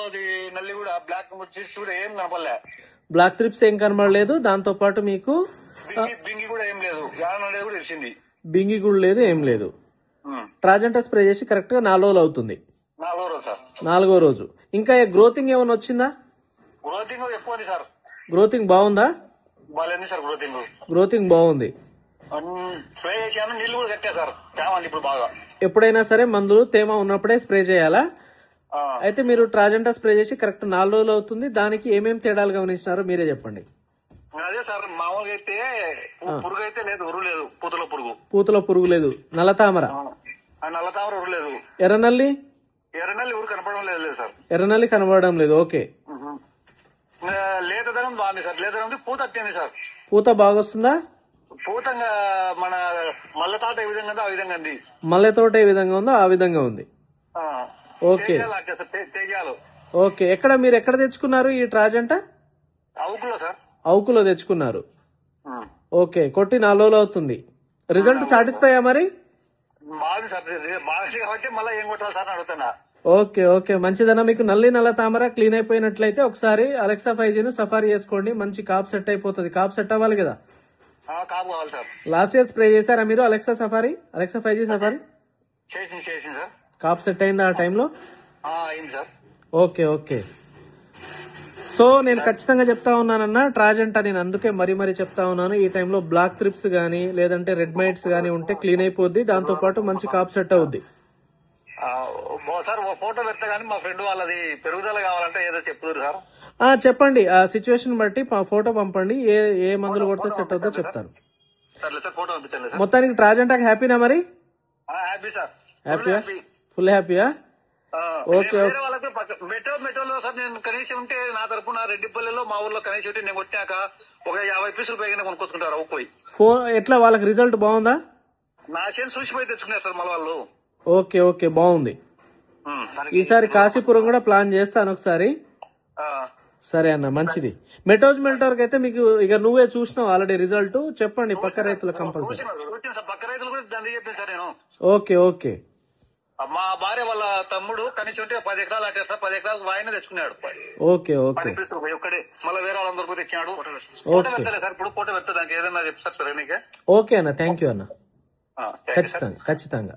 అది నల్లి కూడా బ్లాక్ చిప్స్ కూడా ఏం కనపడలే. బ్లాక్ త్రిప్స్ ఏం కనబడలేదు. దాంతో పాటు మీకు బింగి కూడా ఏం లేదు. యానం అనేది కూడా తెలిసింది. బింగి కూడా లేదు, ఏం లేదు. ట్రాజెంటా స్ప్రే చేసి కరెక్ట్ గా 4 రోజులు అవుతుంది. 4వ రోజు సార్. 4వ రోజు. ఇంకా గ్రోతింగ్ ఏమైనా వచ్చిందా? గ్రోతింగ్ ఎక్కువ ఉంది సార్. గ్రోతింగ్ బాగుందా? బాగాలేదు సార్. గ్రోతింగ్ బాగుంది. స్ప్రే చేశాను, నీళ్లు కూడా కట్టా సార్. తేమ ఇప్పుడు బాగా. ఎప్పుడైనా సరే మందులు తేమ ఉన్నప్పుడే స్ప్రే చేయాలా? అయితే మీరు ట్రాజెంటా స్ప్రే చేసి కరెక్ట్ 4 రోజులు అవుతుంది. దానికి ఏమేమి తేడాలు గమనించినారో మీరే చెప్పండి. అదే సార్, మామూలుగా అయితే పురుగు అయితే లేదు, ఉరువు లేదు. పూతలో పురుగు లేదు. నల్లతామర ఉరువు లేదు. ఎర్రనల్లి ఉరు కనపడడం లేదు సార్. ఎర్రనల్లి కనబడడం లేదు. ఓకే. లేతదనం బాగుంది సార్. లేతదనం పూత అట్టింది సార్. పూత బాగొస్తుందా? పూతంగా మన మల్లె తోట ఏ విధంగా ఉందో ఆ విధంగా ఉంది. మల్లె తోట ఏ విధంగా ఉందో ఆ విధంగా ఉంది. ఓకే తేజాలు. ఓకే. మీరు ఎక్కడ తెచ్చుకున్నారు ఈ ట్రాజెంటా? అవుకులో సార్. అవుకులో తెచ్చుకున్నారు. ఓకే. కొట్టి 4 రోజులు అవుతుంది. రిజల్ట్ సాటిస్ఫై మరి? బాగుంది సార్. బాగుంది కాబట్టి మళ్ళీ ఏం కొట్టాలి సార్ అడుగుతున్నా. ఓకే. ఓకే. మంచిదన్నా. మీకు నల్ల తామర క్లీన్ అయిపోయినట్లయితే ఒకసారి అలెక్సా 5G సఫారీ చేసుకోండి. మంచి కాప్ సెట్ అయిపోతుంది. కాప్ సెట్ అవ్వాలి కదా? కాపు కావాలి సార్. లాస్ట్ ఇయర్ స్ప్రే చేశారా మీరు అలెక్సా 5G సఫారీ? చేసింది సార్. కాప్ సెట్ అయిందా ఆ టైంలో? అయింది సార్. ఓకే. ఓకే. సో నేను ఖచ్చితంగా చెప్తా ఉన్నానన్నా, ట్రాజెంటా నేను అందుకే మరీ చెప్తా ఉన్నాను. ఈ టైంలో బ్లాక్ త్రిప్స్ గానీ లేదంటే రెడ్ మైట్స్ గానీ ఉంటే క్లీన్ అయిపోద్ది. దాంతో పాటు మంచి కాప్ సెట్ అవుద్ది. సార్ ఫోటో పెడతా గానీ మా ఫ్రెండ్ వాళ్ళది పెరుగుదల కావాలంటే ఏదో చెప్తారు సార్. చెప్పండి. ఆ సిచ్యువేషన్ బట్టి ఫోటో పంపండి. ఏ మందులు కొడితే సెట్ అవుతుందో చెప్తాను. ఫోటో పంపించండి. మొత్తానికి ట్రాజెంటాకి హ్యాపీనా మరి? Happy sir. హ్యాపీయా? ఫుల్ హ్యాపీయా? ఓకే. వాళ్ళకి మెట్రోలో సార్ నేను కనీసం ఉంటే నా తరపున రెడ్డిపల్లిలో మా ఊర్లో కనీసం ఉంటే నేను కొట్టాక ఒక 50 పీసులు పైగా కొనుక్కొచ్చుకుంటారు. అవుపోయి ఎట్లా వాళ్ళకి రిజల్ట్ బాగుందా? నా చేను చూసిపోయి తెచ్చుకున్నారు సార్ మళ్ళీ వాళ్ళు. ఓకే. ఓకే. బాగుంది. ఈసారి కాశీపురం కూడా ప్లాన్ చేస్తాను ఒకసారి. సరే అన్న, మంచిది. మెటోజ్మెంటర్ అయితే మీకు ఇక నువ్వే చూసినావు ఆల్రెడీ రిజల్ట్. చెప్పండి పక్క రైతుల కంపల్సరీ. పక్క రైతులు కూడా దాన్ని చెప్పాను సార్ నేను. ఓకే. ఓకే. మా భార్య వాళ్ళ తమ్ముడు కనీసం 10 ఎకరాలు అట్టారు సార్. 10 ఎకరాలు ఆయన తెచ్చుకున్నాడు. ఓకే. ఓకే. ఒక్కడే మళ్ళీ వేరే వాళ్ళందరూ తెచ్చినాడు. ఫోటో పెడతలే సార్. ఇప్పుడు ఫోటో పెడతా దానికి ఏదన్నా చెప్తారు సార్. ఓకే అన్న, థ్యాంక్ యూ అన్న. ఖచ్చితంగా.